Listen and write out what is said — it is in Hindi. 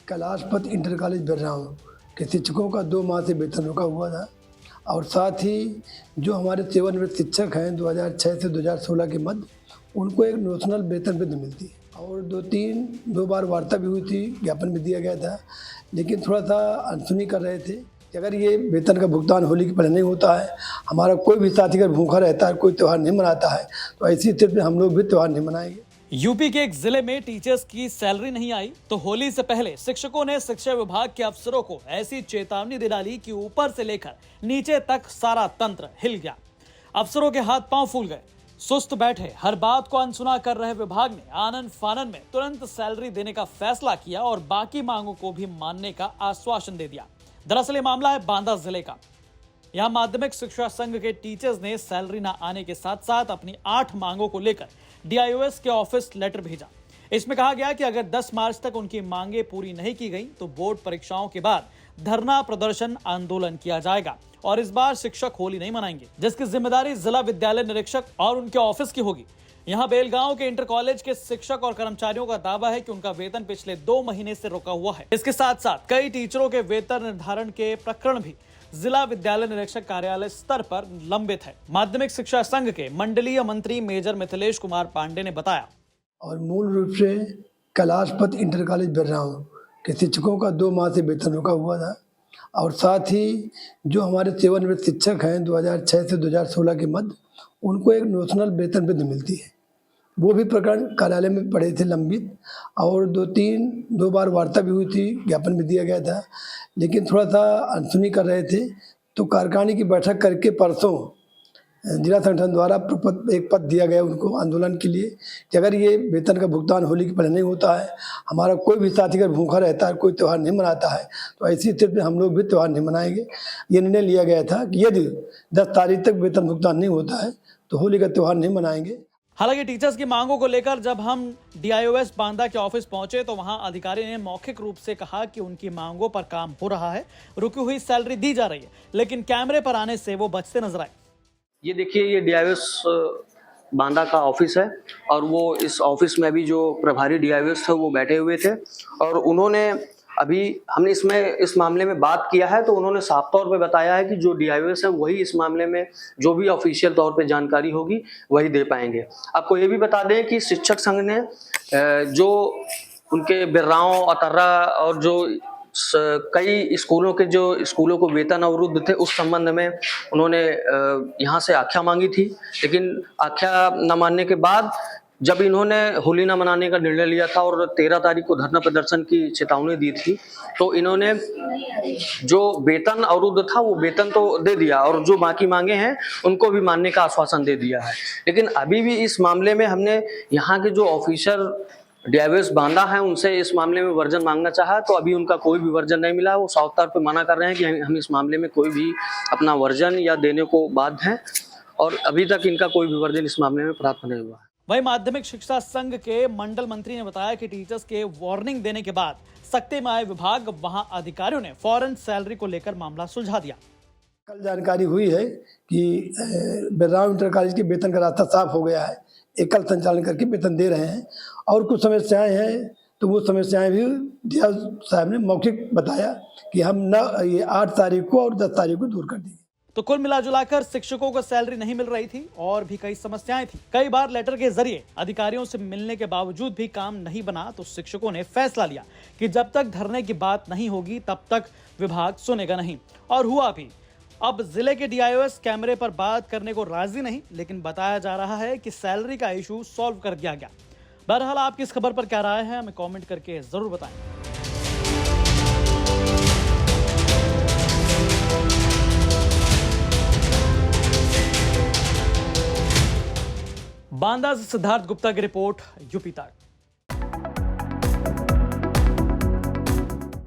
कैलाशपत इंटर कॉलेज बिरराव के शिक्षकों का 2 माह से वेतन रुका हुआ था और साथ ही जो हमारे सेवानिवृत्त शिक्षक हैं 2006 से 2016 के मध्य, उनको एक नोशनल वेतन वृद्धि मिलती है और 2 बार वार्ता भी हुई थी, ज्ञापन भी दिया गया था, लेकिन थोड़ा सा अनसुनी कर रहे थे कि अगर ये वेतन का भुगतान होली के पहले नहीं होता है, हमारा कोई भी साथी अगर भूखा रहता है, कोई त्यौहार नहीं मनाता है, तो ऐसी स्थिति में हम लोग भी त्यौहार नहीं मनाएंगे। यूपी के एक जिले में टीचर्स की सैलरी नहीं आई तो होली से पहले शिक्षकों ने शिक्षा विभाग के अफसरों को ऐसी चेतावनी दे डाली कि ऊपर से लेकर नीचे तक सारा तंत्र हिल गया। अफसरों के हाथ पांव फूल गए, सुस्त बैठे, हर बात को अनसुना कर रहे विभाग ने आनन फानन में तुरंत सैलरी देने का फैसला किया और बाकी मांगों को भी मानने का आश्वासन दे दिया। दरअसल ये मामला है बांदा जिले का। यहाँ माध्यमिक शिक्षा संघ के टीचर्स ने सैलरी न आने के साथ साथ अपनी 8 मांगों को लेकर DIOS के ऑफिस लेटर भेजा। इसमें कहा गया कि अगर 10 मार्च तक उनकी मांगे पूरी नहीं की गई तो बोर्ड परीक्षाओं के बाद धरना प्रदर्शन आंदोलन किया जाएगा और इस बार शिक्षक होली नहीं मनाएंगे, जिसकी जिम्मेदारी जिला विद्यालय निरीक्षक और उनके ऑफिस की होगी। यहाँ बेलगांव के इंटर कॉलेज के शिक्षक और कर्मचारियों का दावा है कि उनका वेतन पिछले 2 महीने से रुका हुआ है। इसके साथ साथ कई टीचरों के वेतन निर्धारण के प्रकरण भी जिला विद्यालय निरीक्षक कार्यालय स्तर पर लंबित है। माध्यमिक शिक्षा संघ के मंडलीय मंत्री मेजर मिथिलेश कुमार पांडे ने बताया। और मूल रूप से कैलाशपत इंटर कॉलेज बिरराव के शिक्षकों का 2 माह से वेतन रुका हुआ था और साथ ही जो हमारे सेवानिवृत्त शिक्षक हैं 2006 से 2016 के मध्य, उनको एक नोशनल वेतन वृद्धि मिलती है। वो भी प्रकरण कार्यालय में पड़े थे लंबित और 2 बार वार्ता भी हुई थी, ज्ञापन भी दिया गया था, लेकिन थोड़ा सा अनसुनी कर रहे थे। तो कार्यकारिणी की बैठक करके परसों जिला संगठन द्वारा एक पद दिया गया उनको आंदोलन के लिए कि अगर ये वेतन का भुगतान होली के पहले नहीं होता है, हमारा कोई भी साथी अगर भूखा रहता है, कोई त्यौहार नहीं मनाता है, तो ऐसी स्थिति में हम लोग भी त्यौहार नहीं मनाएंगे। ये निर्णय लिया गया था कि यदि 10 तारीख तक वेतन भुगतान नहीं होता है तो होली का त्यौहार नहीं मनाएंगे। हालांकि टीचर्स की मांगों को लेकर जब हम DIOS बांदा के ऑफिस पहुंचे तो वहां अधिकारी ने मौखिक रूप से कहा कि उनकी मांगों पर काम हो रहा है, रुकी हुई सैलरी दी जा रही है, लेकिन कैमरे पर आने से वो बचते नजर आए। ये देखिए, ये DIOS बांदा का ऑफिस है और वो इस ऑफिस में अभी जो प्रभारी DIOS थे वो बैठे हुए थे और उन्होंने अभी हमने इस मामले में बात किया है तो उन्होंने साफ तौर पे बताया है कि जो DIOS है वही इस मामले में जो भी ऑफिशियल तौर पे जानकारी होगी वही दे पाएंगे। आपको ये भी बता दें कि शिक्षक संघ ने जो उनके बिर्राओं, अतर्रा और जो कई स्कूलों को वेतन अवरुद्ध थे उस संबंध में उन्होंने यहाँ से आख्या मांगी थी, लेकिन आख्या न मानने के बाद जब इन्होंने होली न मनाने का निर्णय लिया था और 13 तारीख को धरना प्रदर्शन की चेतावनी दी थी, तो इन्होंने जो वेतन अवरुद्ध था वो वेतन तो दे दिया और जो बाकी मांगे हैं उनको भी मानने का आश्वासन दे दिया है। लेकिन अभी भी इस मामले में हमने यहाँ के जो ऑफिसर DIOS बांदा है उनसे इस मामले में वर्जन मांगना चाहा तो अभी उनका कोई भी वर्जन नहीं मिला। वो साफ तौर पे मना कर रहे हैं कि हम इस मामले में कोई भी अपना वर्जन या देने को बाध्य हैं और अभी तक इनका कोई भी वर्जन इस मामले में प्राप्त नहीं हुआ है। वहीं माध्यमिक शिक्षा संघ के मंडल मंत्री ने बताया कि टीचर्स के वार्निंग देने के बाद सख्ती में आए विभाग, वहां अधिकारियों ने फौरन सैलरी को लेकर मामला सुलझा दिया। कल जानकारी हुई है कि बिरराव इंटर कॉलेज के वेतन का रास्ता साफ हो गया है, एकल संचालन करके वेतन दे रहे हैं और कुछ समस्याएं हैं तो वो समस्याएं भी DIO साहब ने मौखिक बताया कि हम ये 8 तारीख को और 10 तारीख को दूर कर देंगे। तो कुल मिलाजुलाकर शिक्षकों को सैलरी नहीं मिल रही थी और भी कई समस्याएं थी। कई बार लेटर के जरिए अधिकारियों से मिलने के बावजूद भी काम नहीं बना तो शिक्षकों ने फैसला लिया कि जब तक धरने की बात नहीं होगी तब तक विभाग सुनेगा नहीं, और हुआ भी। अब जिले के DIOS कैमरे पर बात करने को राजी नहीं, लेकिन बताया जा रहा है कि सैलरी का इशू सॉल्व कर दिया गया। बहरहाल आपकी इस खबर पर क्या राय है हमें कमेंट करके जरूर बताएं। बांदा से सिद्धार्थ गुप्ता की रिपोर्ट, यूपी तक।